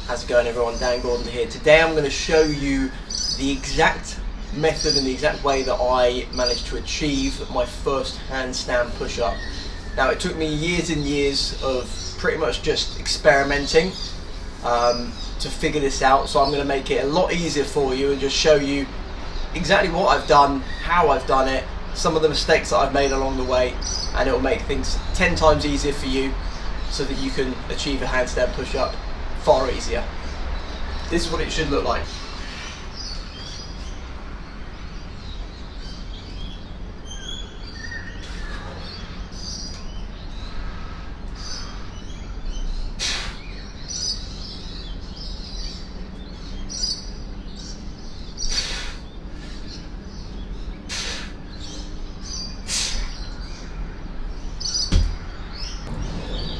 How's it going, everyone? Dan Gordon here. Today I'm going to show you the exact method and the exact way that I managed to achieve my first handstand push-up. Now, it took me years and years of pretty much just experimenting to figure this out, so I'm going to make it a lot easier for you and just show you exactly what I've done, how I've done it, some of the mistakes that I've made along the way, and it will make things 10 times easier for you so that you can achieve a handstand push-up far easier. This is what it should look like.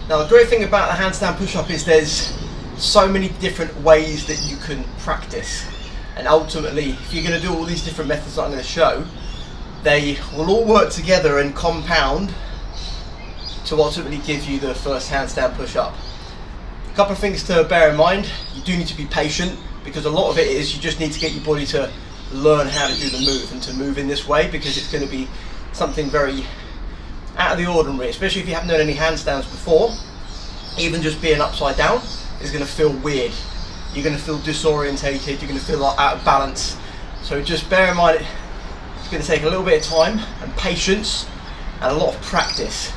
Now, the great thing about the handstand push-up is there's so many different ways that you can practice, and ultimately if you're going to do all these different methods that I'm going to show, they will all work together and compound to ultimately give you the first handstand push-up. A couple of things to bear in mind: you do need to be patient, because a lot of it is you just need to get your body to learn how to do the move and to move in this way, because it's going to be something very out of the ordinary, especially if you haven't done any handstands before. Even just being upside down is going to feel weird. You're going to feel disorientated, you're going to feel like out of balance. So just bear in mind it's going to take a little bit of time and patience and a lot of practice.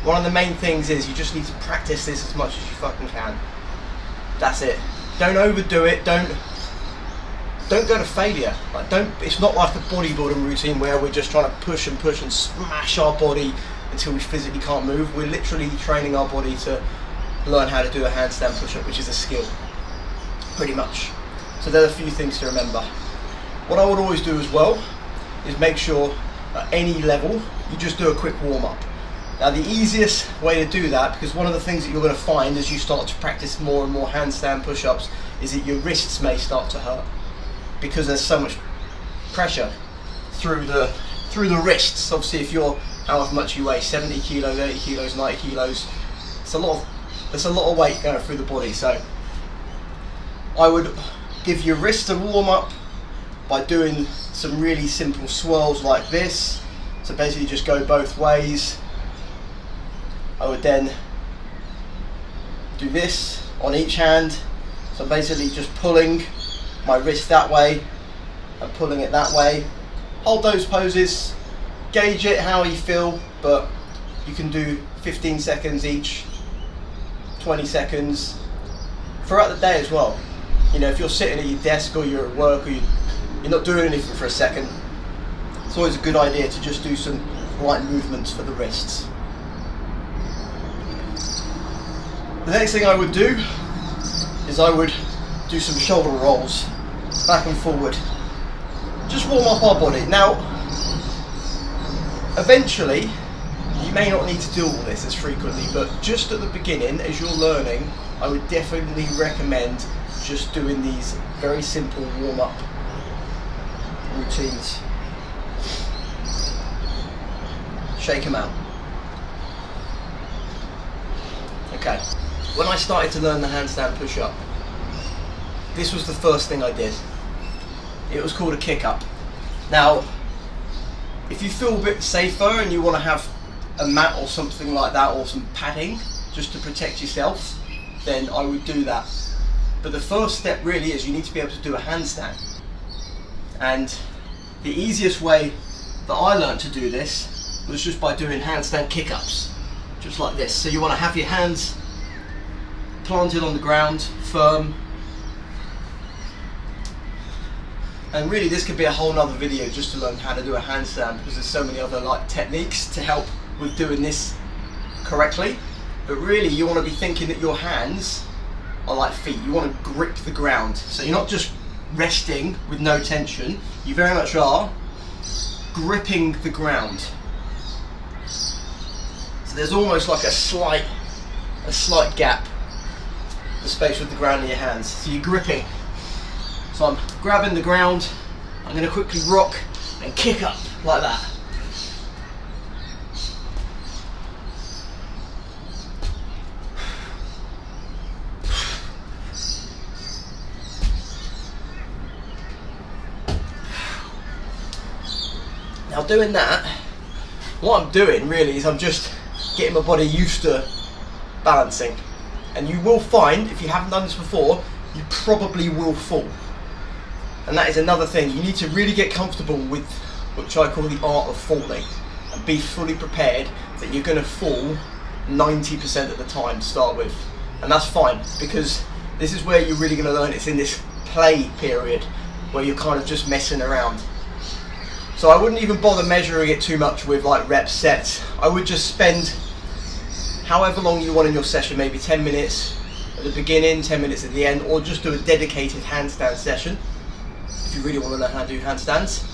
One of the main things is you just need to practice this as much as you fucking can. That's it. Don't overdo it. Don't go to failure. It's not like a bodybuilding routine where we're just trying to push and push and smash our body until we physically can't move. We're literally training our body to learn how to do a handstand push-up, which is a skill, pretty much. So there are a few things to remember. What I would always do as well is make sure at any level you just do a quick warm-up. Now, the easiest way to do that, because one of the things that you're going to find as you start to practice more and more handstand push-ups, is that your wrists may start to hurt, because there's so much pressure through the wrists. Obviously, if you're however much you weigh, 70 kilos, 80 kilos, 90 kilos, it's a lot of weight going through the body. So I would give your wrist a warm up by doing some really simple swirls like this. So basically just go both ways. I would then do this on each hand. So basically just pulling my wrist that way and pulling it that way. Hold those poses, gauge it how you feel, but you can do 15 seconds each, 20 seconds throughout the day as well. You know, if you're sitting at your desk or you're at work or you're not doing anything for a second, it's always a good idea to just do some light movements for the wrists. The next thing I would do is I would do some shoulder rolls back and forward. Just warm up our body. Now, eventually, you may not need to do all this as frequently, but just at the beginning, as you're learning, I would definitely recommend just doing these very simple warm-up routines. Shake them out. Okay, when I started to learn the handstand push-up, this was the first thing I did. It was called a kick-up. Now, if you feel a bit safer and you want to have a mat or something like that, or some padding just to protect yourself, then I would do that. But the first step really is you need to be able to do a handstand. And the easiest way that I learned to do this was just by doing handstand kick-ups, just like this. So you want to have your hands planted on the ground, firm. And really, this could be a whole nother video just to learn how to do a handstand, because there's so many other techniques to help with doing this correctly. But really, you want to be thinking that your hands are like feet. You want to grip the ground. So you're not just resting with no tension. You very much are gripping the ground. So there's almost like a slight gap, the space with the ground in your hands. So you're gripping. So I'm grabbing the ground, I'm going to quickly rock and kick up like that. Now doing that, what I'm doing really is I'm just getting my body used to balancing. And you will find, if you haven't done this before, you probably will fall. And that is another thing, you need to really get comfortable with which I call the art of falling, and be fully prepared that you're going to fall 90% of the time to start with. And that's fine, because this is where you're really going to learn. It's in this play period where you're kind of just messing around. So I wouldn't even bother measuring it too much with like reps, sets. I would just spend however long you want in your session, maybe 10 minutes at the beginning, 10 minutes at the end, or just do a dedicated handstand session if you really want to learn how to do handstands.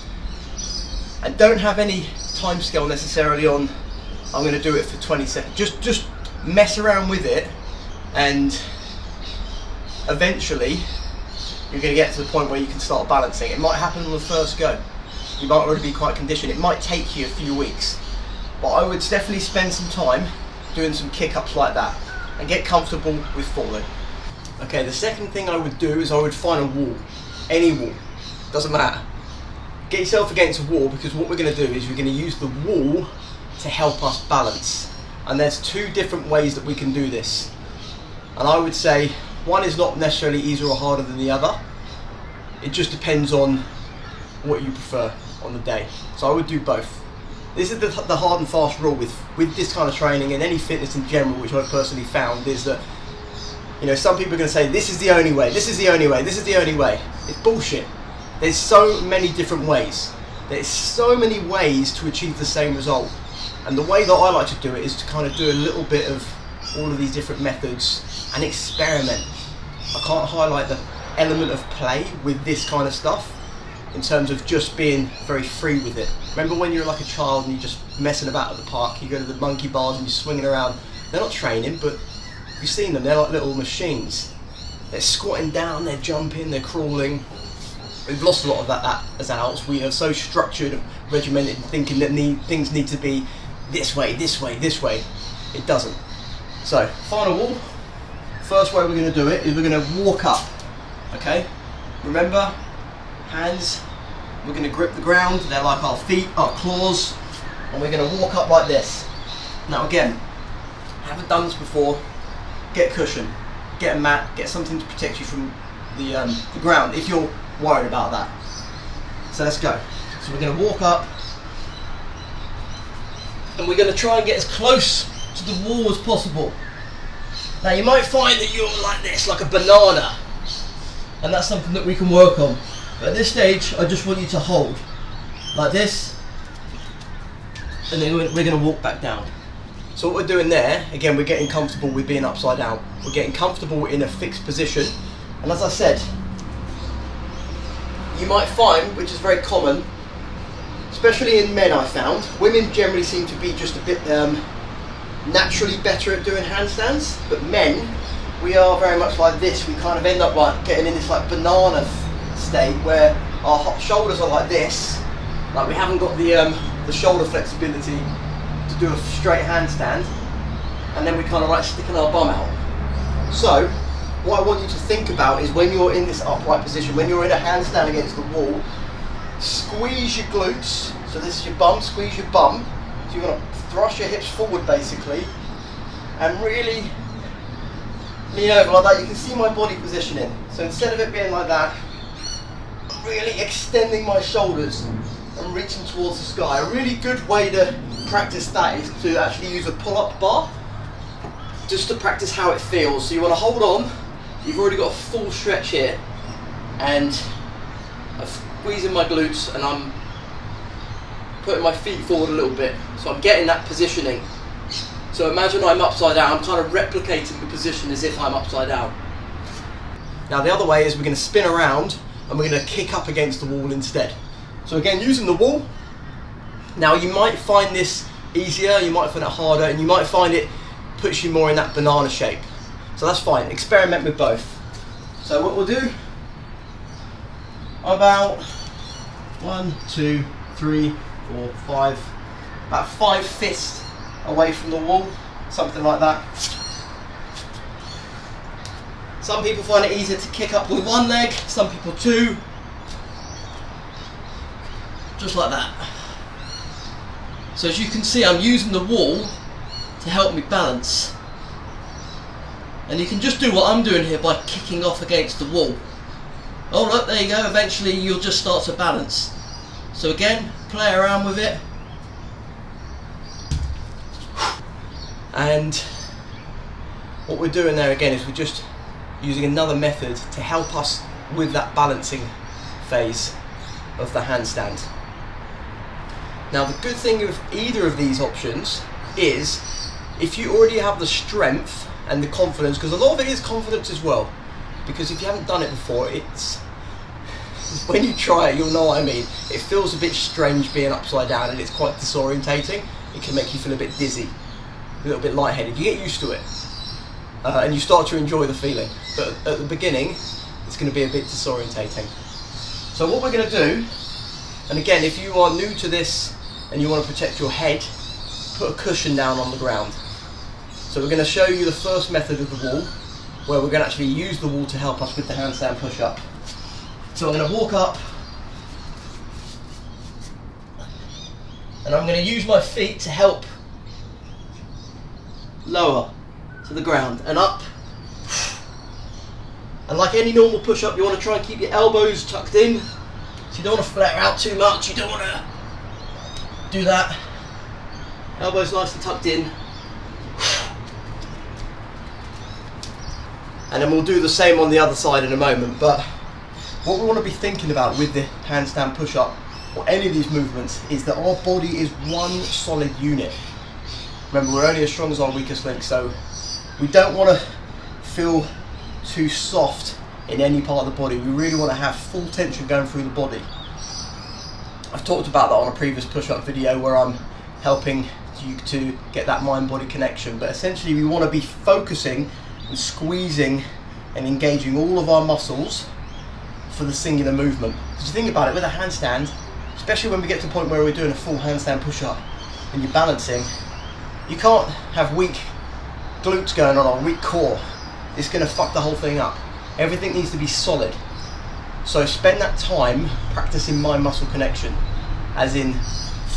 And don't have any time scale necessarily on, I'm going to do it for 20 seconds. Just mess around with it, and eventually you're going to get to the point where you can start balancing. It might happen on the first go. You might already be quite conditioned. It might take you a few weeks. But I would definitely spend some time doing some kick-ups like that and get comfortable with falling. Okay, the second thing I would do is I would find a wall. Any wall. Doesn't matter. Get yourself against a wall, because what we're going to do is we're going to use the wall to help us balance. And there's two different ways that we can do this. And I would say one is not necessarily easier or harder than the other. It just depends on what you prefer on the day. So I would do both. This is the hard and fast rule with this kind of training and any fitness in general, which I've personally found, is that, you know, some people are going to say this is the only way, this is the only way, this is the only way. It's bullshit. There's so many different ways. There's so many ways to achieve the same result. And the way that I like to do it is to kind of do a little bit of all of these different methods and experiment. I can't highlight the element of play with this kind of stuff in terms of just being very free with it. Remember when you're like a child and you're just messing about at the park, you go to the monkey bars and you're swinging around. They're not training, but you've seen them, they're like little machines. They're squatting down, they're jumping, they're crawling. We've lost a lot of that as adults. We are so structured and regimented, thinking that things need to be this way, this way, this way. It doesn't. So, final wall. First way we're going to do it is we're going to walk up. Okay? Remember, hands, we're going to grip the ground. They're like our feet, our claws, and we're going to walk up like this. Now again, haven't done this before. Get a cushion, get a mat, get something to protect you from the ground if you're worried about that. So let's go. So we're going to walk up, and we're going to try and get as close to the wall as possible. Now you might find that you're like this, like a banana, and that's something that we can work on. But at this stage, I just want you to hold like this, and then we're going to walk back down. So what we're doing there, again, we're getting comfortable with being upside down. We're getting comfortable in a fixed position, and as I said, you might find, which is very common, especially in men, I found, women generally seem to be just a bit naturally better at doing handstands, but men, we are very much like this. We kind of end up like getting in this like banana state where our shoulders are like this, like we haven't got the shoulder flexibility to do a straight handstand, and then we kind of like sticking our bum out. So what I want you to think about is when you're in this upright position, when you're in a handstand against the wall, squeeze your glutes. So this is your bum, squeeze your bum. So you're going to thrust your hips forward basically, and really lean over like that. You can see my body positioning. So instead of it being like that, I'm really extending my shoulders and reaching towards the sky. A really good way to practice that is to actually use a pull-up bar, just to practice how it feels. So you want to hold on. You've already got a full stretch here, and I'm squeezing my glutes and I'm putting my feet forward a little bit. So I'm getting that positioning. So imagine I'm upside down. I'm kind of replicating the position as if I'm upside down. Now the other way is we're going to spin around and we're going to kick up against the wall instead. So again, using the wall. Now you might find this easier, you might find it harder, and you might find it puts you more in that banana shape. So that's fine, experiment with both. So what we'll do, about 1, 2, 3, 4, 5, about 5 fists away from the wall, something like that. Some people find it easier to kick up with one leg, some people two. Just like that. So as you can see, I'm using the wall to help me balance. And you can just do what I'm doing here by kicking off against the wall. Oh look, there you go, eventually you'll just start to balance. So again, play around with it. And what we're doing there again is we're just using another method to help us with that balancing phase of the handstand. Now the good thing with either of these options is if you already have the strength and the confidence, because a lot of it is confidence as well, because if you haven't done it before, it's when you try it, you'll know what I mean. It feels a bit strange being upside down, and it's quite disorientating. It can make you feel a bit dizzy, a little bit lightheaded. You get used to it, and you start to enjoy the feeling. But at the beginning, it's going to be a bit disorientating. So what we're going to do, and again, if you are new to this and you want to protect your head, put a cushion down on the ground. So we're going to show you the first method of the wall, where we're going to actually use the wall to help us with the handstand push-up. So I'm going to walk up, and I'm going to use my feet to help lower to the ground and up. And like any normal push-up, you want to try and keep your elbows tucked in, so you don't want to flare out too much. You don't want to do that. Elbows nicely tucked in. And then we'll do the same on the other side in a moment. But what we want to be thinking about with the handstand push-up, or any of these movements, is that our body is one solid unit. Remember, we're only as strong as our weakest link, so we don't want to feel too soft in any part of the body. We really want to have full tension going through the body. I've talked about that on a previous push-up video where I'm helping you to get that mind-body connection, but essentially we want to be focusing and squeezing and engaging all of our muscles for the singular movement. Because you think about it, with a handstand, especially when we get to the point where we're doing a full handstand push-up and you're balancing, you can't have weak glutes going on or weak core. It's going to fuck the whole thing up. Everything needs to be solid. So spend that time practicing mind-muscle connection, as in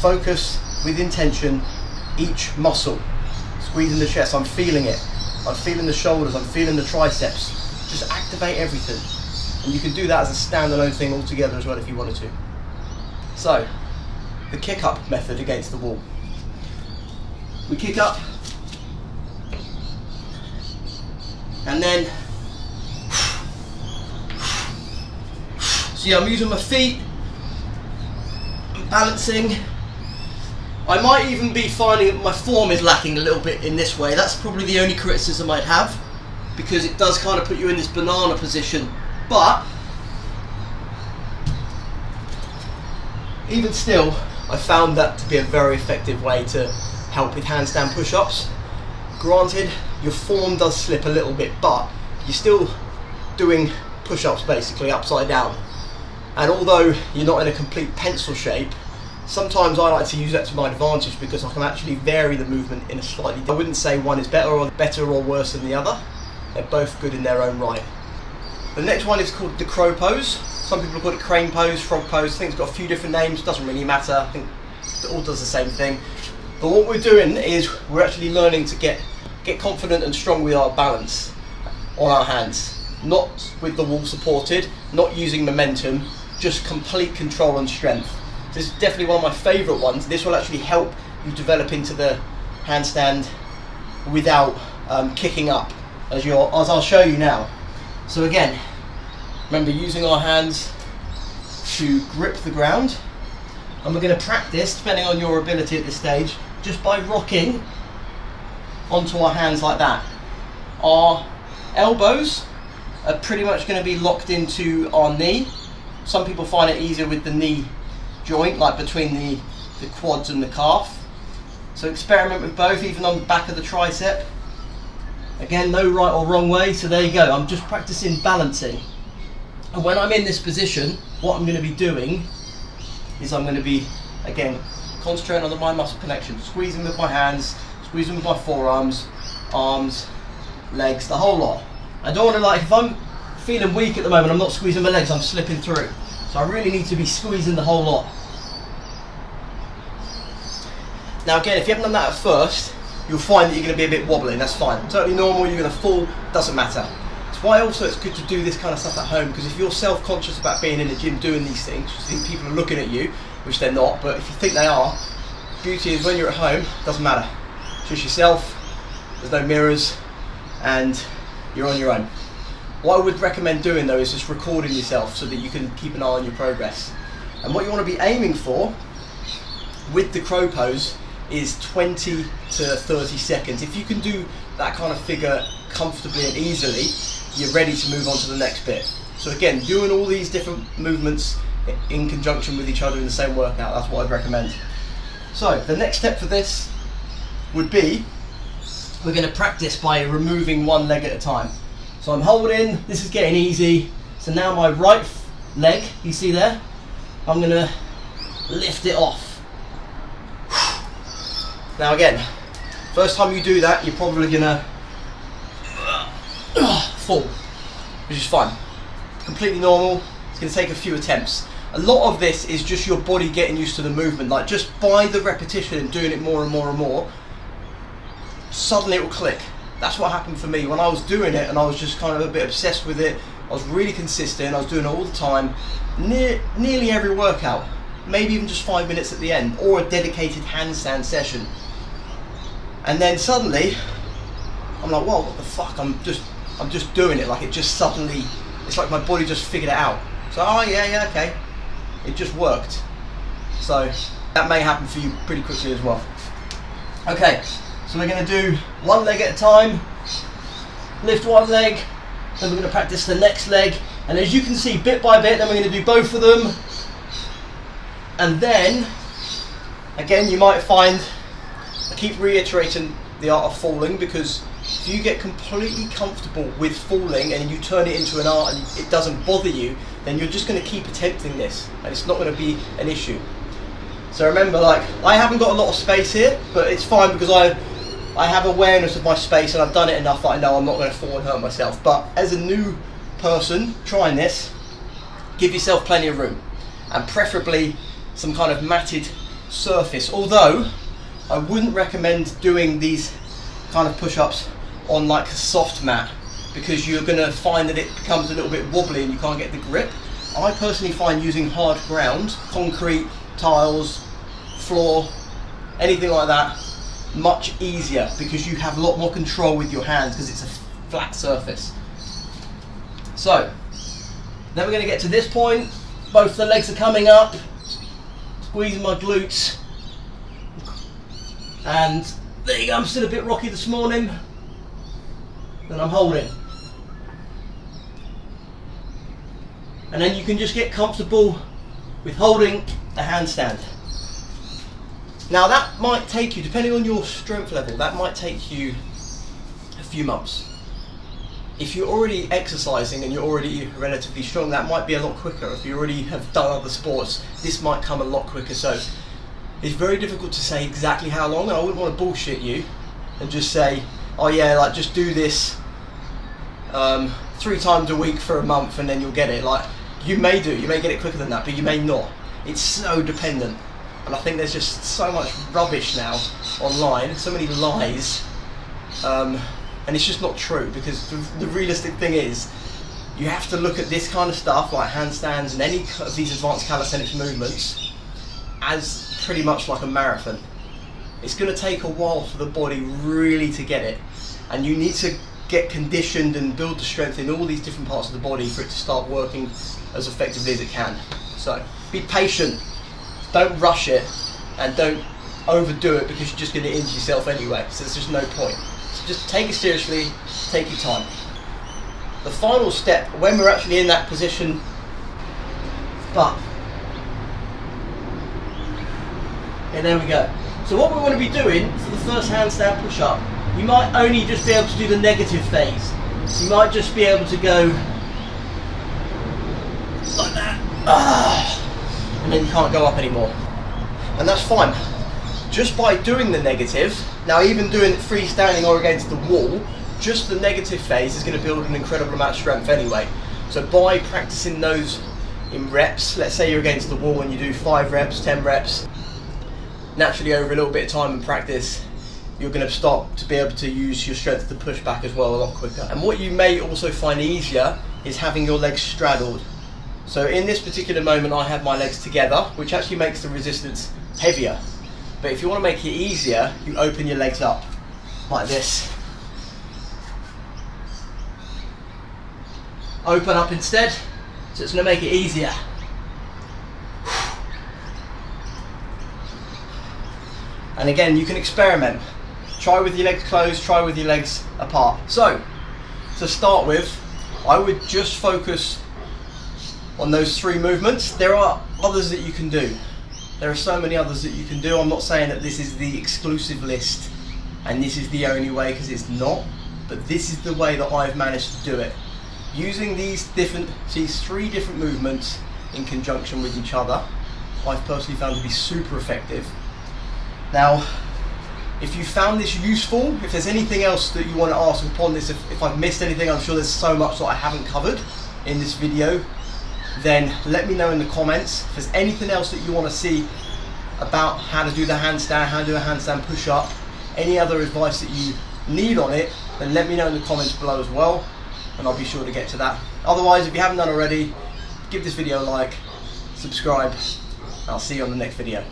focus with intention each muscle. Squeezing the chest, I'm feeling it. I'm feeling the shoulders, I'm feeling the triceps. Just activate everything. And you can do that as a standalone thing altogether as well if you wanted to. So, the kick-up method against the wall. We kick up, and then, see, I'm using my feet, I'm balancing. I might even be finding that my form is lacking a little bit in this way. That's probably the only criticism I'd have, because it does kind of put you in this banana position. But even still, I found that to be a very effective way to help with handstand push-ups. Granted, your form does slip a little bit, but you're still doing push-ups basically upside down. And although you're not in a complete pencil shape, sometimes I like to use that to my advantage, because I can actually vary the movement in a slightly. I wouldn't say one is better or worse than the other. They're both good in their own right. The next one is called the crow pose. Some people call it crane pose, frog pose. I think it's got a few different names, doesn't really matter. I think it all does the same thing. But what we're doing is we're actually learning to get confident and strong with our balance on our hands. Not with the wall supported, not using momentum, just complete control and strength. This is definitely one of my favourite ones. This will actually help you develop into the handstand without kicking up, as I'll show you now. So again, remember, using our hands to grip the ground, and we're going to practice, depending on your ability at this stage, just by rocking onto our hands like that. Our elbows are pretty much going to be locked into our knee. Some people find it easier with the knee joint, like between the quads and the calf. So experiment with both, even on the back of the tricep. Again, no right or wrong way, so there you go. I'm just practicing balancing. And when I'm in this position, what I'm going to be doing is I'm going to be, again, concentrating on the mind-muscle connection, squeezing with my hands, squeezing with my forearms, arms, legs, the whole lot. I don't want to, like, if I'm feeling weak at the moment, I'm not squeezing my legs, I'm slipping through. So I really need to be squeezing the whole lot. Now again, if you haven't done that at first, you'll find that you're going to be a bit wobbly, and that's fine. Totally normal, you're going to fall, doesn't matter. That's why also it's good to do this kind of stuff at home, because if you're self-conscious about being in the gym doing these things, you think people are looking at you, which they're not, but if you think they are, beauty is when you're at home, doesn't matter. Just yourself, there's no mirrors, and you're on your own. What I would recommend doing though is just recording yourself so that you can keep an eye on your progress. And what you want to be aiming for with the crow pose is 20 to 30 seconds. If you can do that kind of figure comfortably and easily, you're ready to move on to the next bit. So again, doing all these different movements in conjunction with each other in the same workout, that's what I'd recommend. So the next step for this would be, we're going to practice by removing one leg at a time. So I'm holding, this is getting easy. So now my right leg, you see there, I'm going to lift it off. Now again, first time you do that, you're probably going to fall, which is fine. Completely normal. It's going to take a few attempts. A lot of this is just your body getting used to the movement. Like just by the repetition and doing it more and more and more, suddenly it will click. That's what happened for me when I was doing it, and I was just kind of a bit obsessed with it. I was really consistent. I was doing it all the time, nearly every workout, maybe even just 5 minutes at the end, or a dedicated handstand session. And then suddenly, I'm like, whoa, what the fuck? I'm just doing it. Like it just suddenly, it's like my body just figured it out. So, oh yeah, okay. It just worked. So that may happen for you pretty quickly as well. Okay, so we're going to do one leg at a time. Lift one leg, then we're going to practice the next leg. And as you can see, bit by bit, then we're going to do both of them. And then, again, you might find, I keep reiterating the art of falling, because if you get completely comfortable with falling and you turn it into an art and it doesn't bother you, then you're just going to keep attempting this and it's not going to be an issue. So remember, like, I haven't got a lot of space here, but it's fine because I have awareness of my space and I've done it enough that I know I'm not going to fall and hurt myself. But as a new person trying this, give yourself plenty of room, and preferably some kind of matted surface. Although I wouldn't recommend doing these kind of push-ups on like a soft mat, because you're going to find that it becomes a little bit wobbly and you can't get the grip. I personally find using hard ground, concrete, tiles, floor, anything like that, much easier, because you have a lot more control with your hands because it's a flat surface. So then we're going to get to this point. Both the legs are coming up, squeezing my glutes, and there you go. I'm still a bit rocky this morning, and I'm holding. And then you can just get comfortable with holding a handstand. Now that might take you, depending on your strength level, that might take you a few months. If you're already exercising and you're already relatively strong, that might be a lot quicker. If you already have done other sports, this might come a lot quicker. So it's very difficult to say exactly how long, and I wouldn't want to bullshit you and just say, oh yeah, like just do this 3 times a week for a month and then you'll get it. Like, you may get it quicker than that, but you may not. It's so dependent. And I think there's just so much rubbish now online, so many lies, and it's just not true, because the realistic thing is, you have to look at this kind of stuff like handstands and any of these advanced calisthenics movements as pretty much like a marathon. It's going to take a while for the body really to get it, and you need to get conditioned and build the strength in all these different parts of the body for it to start working as effectively as it can. So be patient, don't rush it, and don't overdo it, because you're just going to injure yourself anyway, so there's just no point. So just take it seriously, take your time. The final step, when we're actually in that position, and there we go. So what we want to be doing for the first handstand push-up, you might only just be able to do the negative phase. You might just be able to go like that, and then you can't go up anymore. And that's fine. Just by doing the negative, now even doing it freestanding or against the wall, just the negative phase is going to build an incredible amount of strength anyway. So by practicing those in reps, let's say you're against the wall and you do 5 reps, 10 reps, naturally over a little bit of time and practice, you're going to start to be able to use your strength to push back as well a lot quicker. And what you may also find easier is having your legs straddled. So in this particular moment I have my legs together, which actually makes the resistance heavier. But if you want to make it easier, you open your legs up like this. Open up instead, so it's going to make it easier. And again, you can experiment. Try with your legs closed, try with your legs apart. So, to start with, I would just focus on those 3 movements. There are others that you can do. There are so many others that you can do. I'm not saying that this is the exclusive list and this is the only way, because it's not, but this is the way that I've managed to do it. Using these 3 different movements in conjunction with each other, I've personally found to be super effective. Now, if you found this useful, if there's anything else that you want to ask upon this, if I've missed anything, I'm sure there's so much that I haven't covered in this video, then let me know in the comments. If there's anything else that you want to see about how to do the handstand, how to do a handstand push-up, any other advice that you need on it, then let me know in the comments below as well, and I'll be sure to get to that. Otherwise, if you haven't done already, give this video a like, subscribe, and I'll see you on the next video.